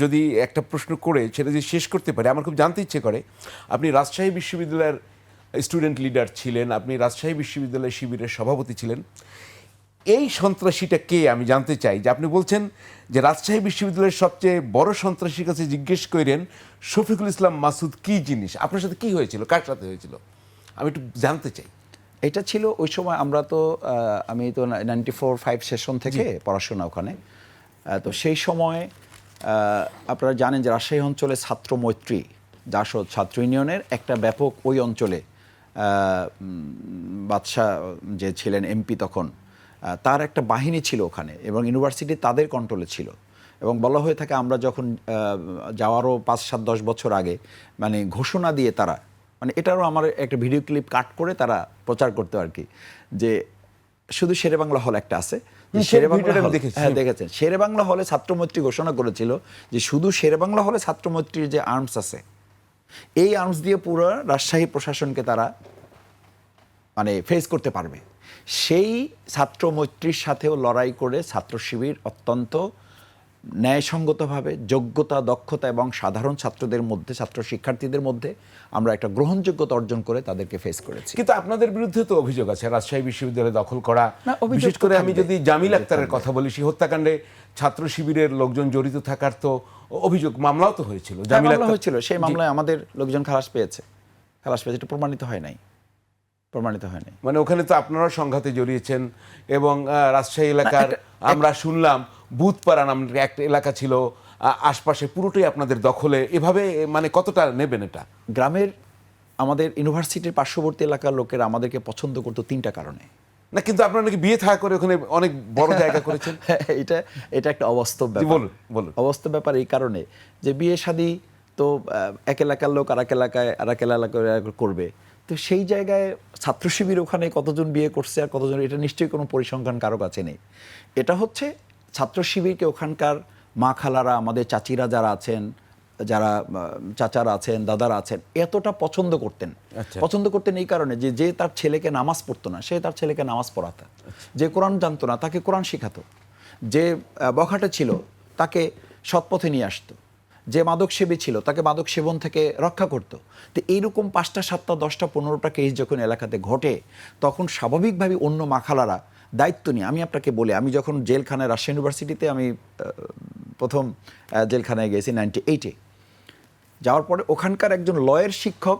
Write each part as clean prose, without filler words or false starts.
যদি একটা প্রশ্ন করে সেটা যদি শেষ করতে পারে, আমার খুব জানতে ইচ্ছে করে। আপনি রাজশাহী বিশ্ববিদ্যালয়ের স্টুডেন্ট লিডার ছিলেন, আপনি রাজশাহী বিশ্ববিদ্যালয়ের শিবিরের সভাপতি ছিলেন। এই সন্ত্রাসীটা কে আমি জানতে চাই। যে আপনি বলছেন যে রাজশাহী বিশ্ববিদ্যালয়ের সবচেয়ে বড় সন্ত্রাসীর কাছে জিজ্ঞেস করেন শফিকুল ইসলাম মাসুদ কি জিনিস, আপনার সাথে কি হয়েছিল, কার সাথে হয়েছিল, আমি একটু জানতে চাই। এটা ছিল ওই সময় আমরা তো আমি তো 94-5 সেশন থেকে পড়াশোনা ওখানে। তো সেই সময় আপনারা জানেন যে রাজশাহী অঞ্চলে ছাত্র মৈত্রী জাসদ ছাত্র ইউনিয়নের একটা ব্যাপক ওই অঞ্চলে বাদশাহ যে ছিলেন এমপি তখন, তার একটা বাহিনী ছিল ওখানে এবং ইউনিভার্সিটি তাদের কন্ট্রোলে ছিল। এবং বলা হয়ে থাকে আমরা যখন যাওয়ারও 5-7-10 বছর আগে মানে ঘোষণা দিয়ে তারা, মানে এটারও আমার একটা ভিডিও ক্লিপ কাট করে তারা প্রচার করতো আর কি, যে শুধু শেরেবাংলা হল একটা আছে, হ্যাঁ দেখেছেন, শেরেবাংলা হলে ছাত্রমৈত্রী ঘোষণা করেছিল যে শুধু শেরেবাংলা হলে ছাত্রমৈত্রীর যে আর্মস আছে এই আর্মস দিয়ে পুরো রাজশাহী প্রশাসনকে তারা মানে ফেস করতে পারবে। সেই ছাত্রমৈত্রীর সাথেও লড়াই করে ছাত্র শিবির অত্যন্ত ন্যায়সঙ্গতভাবে যোগ্যতা, দক্ষতা এবং সাধারণ ছাত্রদের মধ্যে, ছাত্র শিক্ষার্থীদের মধ্যে আমরা একটা গ্রহণযোগ্যতা অর্জন করে তাদেরকে ফেস করেছি। কিন্তু আপনাদের বিরুদ্ধে তো অভিযোগ আছে রাজশাহী বিশ্ববিদ্যালয় দখল করা, বিশেষ করে আমি যদি জামিল আক্তারের কথা বলি, সেই হত্যাকাণ্ডে ছাত্র শিবিরের লোকজন জড়িত থাকার তো অভিযোগ, মামলাও তো হয়েছিল, জামিল আক্তার হয়েছিল। সেই মামলায় আমাদের লোকজন খালাস পেয়েছে, এটা প্রমাণিত হয় নাই। মানে ওখানে তো আপনারাও সংঘাতে জড়িয়েছেন এবং রাজশাহী এলাকার আমরা শুনলাম বুধপাড়া নামের একটা এলাকা ছিল, আশপাশে পুরোটাই আপনাদের দখলে। এভাবে মানে কতটা নেবেন এটা? গ্রামের আমাদের ইউনিভার্সিটির পার্শ্ববর্তী এলাকার লোকেরা আমাদেরকে পছন্দ করতো 3টা কারণে। না কিন্তু আপনারা নাকি বিয়ে থাকা করে ওখানে অনেক বড় জায়গা করেছেন। এটা একটা অবাস্তব ব্যাপার। বলুন। অবাস্তব ব্যাপার এই কারণে যে বিয়ে শাদী তো এক এলাকার লোক আর এক এলাকায় করবে, তো সেই জায়গায় ছাত্র শিবির ওখানে কতজন বিয়ে করছে আর কতজন, এটা নিশ্চয়ই কোনো পরিসংখ্যান কারো কাছে নেই। এটা হচ্ছে ছাত্র শিবিরকে ওখানকার মা খালারা, আমাদের চাচিরা যারা আছেন, যারা চাচারা আছেন, দাদারা আছেন, এতটা পছন্দ করতেন এই কারণে যে তার ছেলেকে নামাজ পড়তো না সে তার ছেলেকে নামাজ পড়াতো, যে কোরআন জানতো না তাকে কোরআন শেখাতো, যে বখাটে ছিল তাকে সৎপথে নিয়ে আসতো, যে মাদক সেবী ছিল তাকে মাদক সেবন থেকে রক্ষা করতো। তো এইরকম 5টা 7টা 10টা 15টা কেস যখন এলাকাতে ঘটে, তখন স্বাভাবিকভাবে অন্য মাখালারা দায়িত্ব নিয়ে, আমি আপনাকে বলি, আমি যখন জেলখানায় রাজশাহী ইউনিভার্সিটিতে আমি প্রথম জেলখানায় গেছি 98-এ, যাওয়ার পরে ওখানকার একজন লয়ের শিক্ষক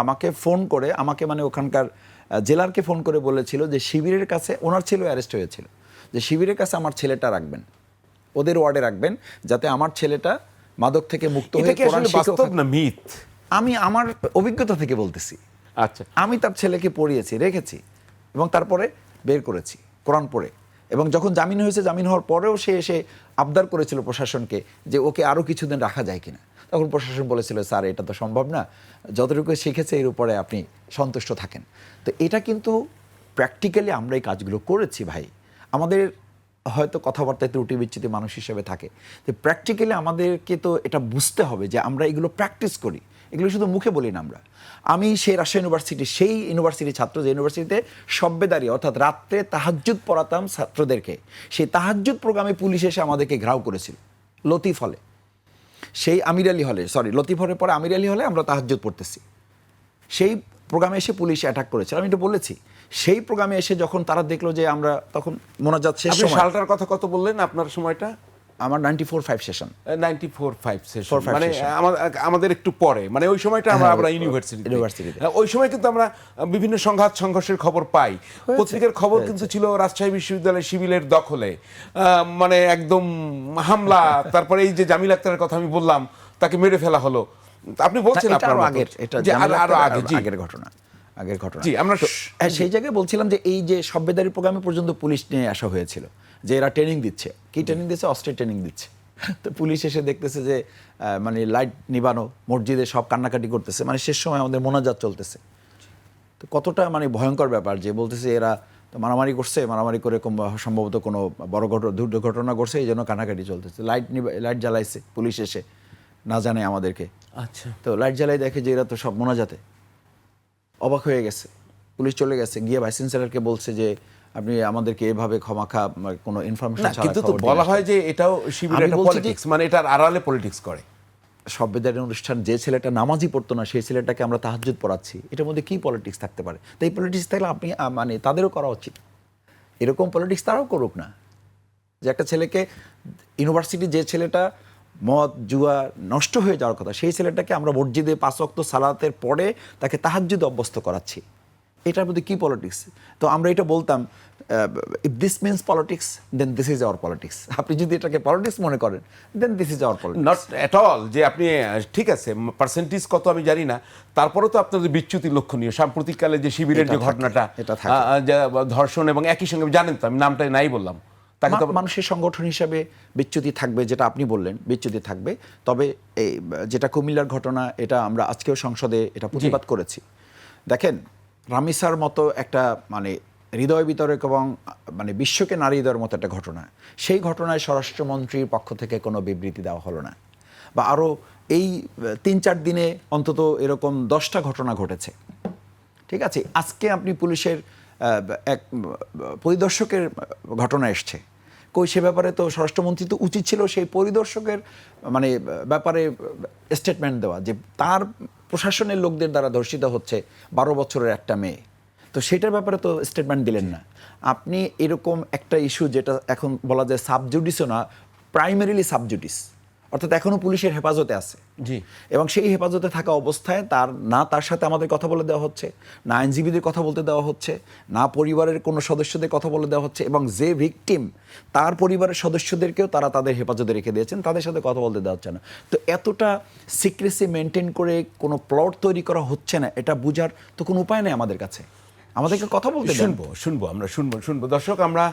আমাকে ফোন করে, আমাকে মানে ওখানকার জেলারকে ফোন করে বলেছিল যে শিবিরের কাছে, ওনার ছেলে অ্যারেস্ট হয়েছিল, যে শিবিরের কাছে আমার ছেলেটা রাখবেন, ওদের ওয়ার্ডে রাখবেন, যাতে আমার ছেলেটা মাদক থেকে মুক্ত হয়ে কোরআন শিক্ষক। না মিথ, আমি আমার অভিজ্ঞতা থেকে বলতেছি। আচ্ছা, আমি তার ছেলেকে পড়িয়েছি, রেখেছি এবং তারপরে বের করেছি কোরআন পড়ে। এবং যখন জামিন হয়েছে, জামিন হওয়ার পরেও সে এসে আবদার করেছিল প্রশাসনকে যে ওকে আরও কিছুদিন রাখা যায় কিনা। তখন প্রশাসন বলেছিল স্যার এটা তো সম্ভব না, যতটুকু শিখেছে এর উপরে আপনি সন্তুষ্ট থাকেন। তো এটা কিন্তু প্র্যাকটিক্যালি আমরা এই কাজগুলো করেছি ভাই। আমাদের হয়তো কথাবার্তায় ত্রুটি বিচ্যুতি মানুষ হিসেবে থাকে, তো প্র্যাকটিক্যালি আমাদেরকে তো এটা বুঝতে হবে যে আমরা এগুলো প্র্যাকটিস করি, এগুলো শুধু মুখে বলি না আমরা। আমি সেই রাজশাহী ইউনিভার্সিটি, সেই ইউনিভার্সিটির ছাত্র যে ইউনিভার্সিটিতে সব্বেদারি অর্থাৎ রাত্রে তাহাজ্জুদ পড়াতাম ছাত্রদেরকে, সেই তাহাজ্জুদ প্রোগ্রামে পুলিশ এসে আমাদেরকে ঘেরাও করেছিল লতিফ হলে, সেই আমির আলী হলে, লতিফ হলের পরে আমির আলী হলে আমরা তাহাজ্জুদ পড়তেছি, সেই প্রোগ্রামে এসে পুলিশ অ্যাটাক করেছিল। আমি এটা বলেছি, সেই প্রোগ্রামে এসে যখন তারা দেখলো যে আমরা তখন মোনাজাত শেষ সময়। সালটার কথা কত বললেন আপনার সময়টা? আমার 94-5 সেশন। 94-5 সেশন মানে আমাদের একটু পরে, মানে ওই সময়টা আমরা ইউনিভার্সিটিতে। ওই সময় কিন্তু আমরা বিভিন্ন সংঘাত সংঘর্ষের খবর পাই, পত্রিকার খবর কিন্তু ছিল রাজশাহী বিশ্ববিদ্যালয় শিবিরের দখলে, মানে একদম হামলা। তারপরে এই যে জামিল আক্তারের কথা আমি বললাম, তাকে মেরে ফেলা হলো। আপনি বলছেন আপনার আগের ঘটনা। জি, আমরা সেই জায়গায় বলছিলাম যে এই যে সব্বেদারি প্রোগ্রামে পর্যন্ত পুলিশ নিয়ে আসা হয়েছিল, যে এরা ট্রেনিং দিচ্ছে। কি ট্রেনিং দিচ্ছে? অস্ত্রের ট্রেনিং দিচ্ছে। তো পুলিশ এসে দেখতেছে যে মানে লাইট নিবানো, মসজিদে সব কান্নাকাটি করতেছে, মানে শেষ সময় আমাদের মোনাজাত চলতেছে। তো কতটা মানে ভয়ঙ্কর ব্যাপার, যে বলতেছে এরা তো মারামারি করছে, মারামারি করে সম্ভবত কোনো বড় দুর্ঘটনা ঘটছে, এই জন্য কান্নাকাটি চলতেছে। লাইট জ্বালাইছে পুলিশ এসে, না জানে আমাদেরকে। আচ্ছা, তো লাইট জ্বালাই দেখে যে এরা তো সব মোনাজাতে। অবাক হয়ে গেছে, পুলিশ চলে গেছে, গিয়ে ভাইস চ্যান্সেলরকে বলছে যে আপনি আমাদেরকে এভাবে ক্ষমাখা কোনো ইনফরমেশন ছাড়া কিন্তু তো বলা হয় যে এটাও শিবিরের একটা পলিটিক্স, মানে এটার আড়ালে পলিটিক্স করে। সভ্যতার অনুষ্ঠান, যে ছেলেটা নামাজই পড়তো না সেই ছেলেটাকে আমরা তাহাজ্জুদ পড়াচ্ছি, এটার মধ্যে কি পলিটিক্স থাকতে পারে? তো এই পলিটিক্স থাকলে আপনি মানে তাদেরও করা উচিত, এরকম পলিটিক্স তারাও করুক না। যে একটা ছেলেকে ইউনিভার্সিটি, যে ছেলেটা মদ জুয়া নষ্ট হয়ে যাওয়ার কথা, সেই ছেলেটাকে আমরা মসজিদে 5 ওয়াক্ত সালাতের পরে তাকে তাহাজ্জুদ অভ্যস্ত করাচ্ছি, এটার মধ্যে কি পলিটিক্স? তো আমরা এটা বলতাম, if this means politics then this is our politics. আপনি যদি এটাকে পলিটিক্স মনে করেন then this is our politics. Not at all যে আপনি ঠিক আছে পার্সেন্টেজ কত আমি জানি না, তারপরেও তো আপনাদের বিচ্যুতি লক্ষণীয়। সাম্প্রতিককালে যে শিবিরের যে ঘটনাটা, ধর্ষণ এবং একই সঙ্গে জানেন তো, আমি নামটা নাই বললাম, তাকে তো মানুষের সংগঠন হিসাবে বিচ্যুতি থাকবে, যেটা আপনি বললেন বিচ্যুতি থাকবে। তবে এই যেটা কুমিল্লার ঘটনা, এটা আমরা আজকেও সংসদে এটা প্রতিবাদ করেছি। দেখেন, রামিসার মতো একটা মানে হৃদয় বিতরক এবং মানে বিশ্বকে নাড়িয়ে দেওয়ার মতো একটা ঘটনা, সেই ঘটনায় স্বরাষ্ট্রমন্ত্রীর পক্ষ থেকে কোনো বিবৃতি দেওয়া হলো না। বা আরও এই 3-4 দিনে অন্তত এরকম 10টা ঘটনা ঘটেছে। ঠিক আছে, আজকে আপনি পুলিশের এক পরিদর্শকের ঘটনা এসছে, কই সে ব্যাপারে তো স্বরাষ্ট্রমন্ত্রী তো উচিত ছিল সেই পরিদর্শকের মানে ব্যাপারে স্টেটমেন্ট দেওয়া, যে তার প্রশাসনের লোকদের দ্বারা ধর্ষিত হচ্ছে 12 বছরের একটা মেয়ে, তো সেটার ব্যাপারে তো স্টেটমেন্ট দিলেন না। আপনি এরকম একটা ইস্যু, যেটা এখন বলা যায় সাবজুডিসও না, প্রাইমারিলি সাবজুডিস, অর্থাৎ এখনো পুলিশের হেফাজতে আছে, জি, এবং সেই হেফাজতে থাকা অবস্থায় তার সাথে আমাদের কথা বলে দেওয়া হচ্ছে না, আইনজীবীদের কথা বলতে দেওয়া হচ্ছে না, পরিবারের কোনো সদস্যদের কথা বলে দেওয়া হচ্ছে, এবং যে ভিকটিম তার পরিবারের সদস্যদেরকেও তারা তাদের হেফাজতে রেখে দিয়েছেন, তাদের সাথে কথা বলতে দেওয়া হচ্ছে না। তো এতটা সিক্রেসি মেনটেন করে কোনো প্লট তৈরি করা হচ্ছে না, এটা বোঝার তো কোনো উপায় নেই আমাদের কাছে। আমাদেরকে কথা বলতে শুনবো আমরা শুনবো দর্শক, আমরা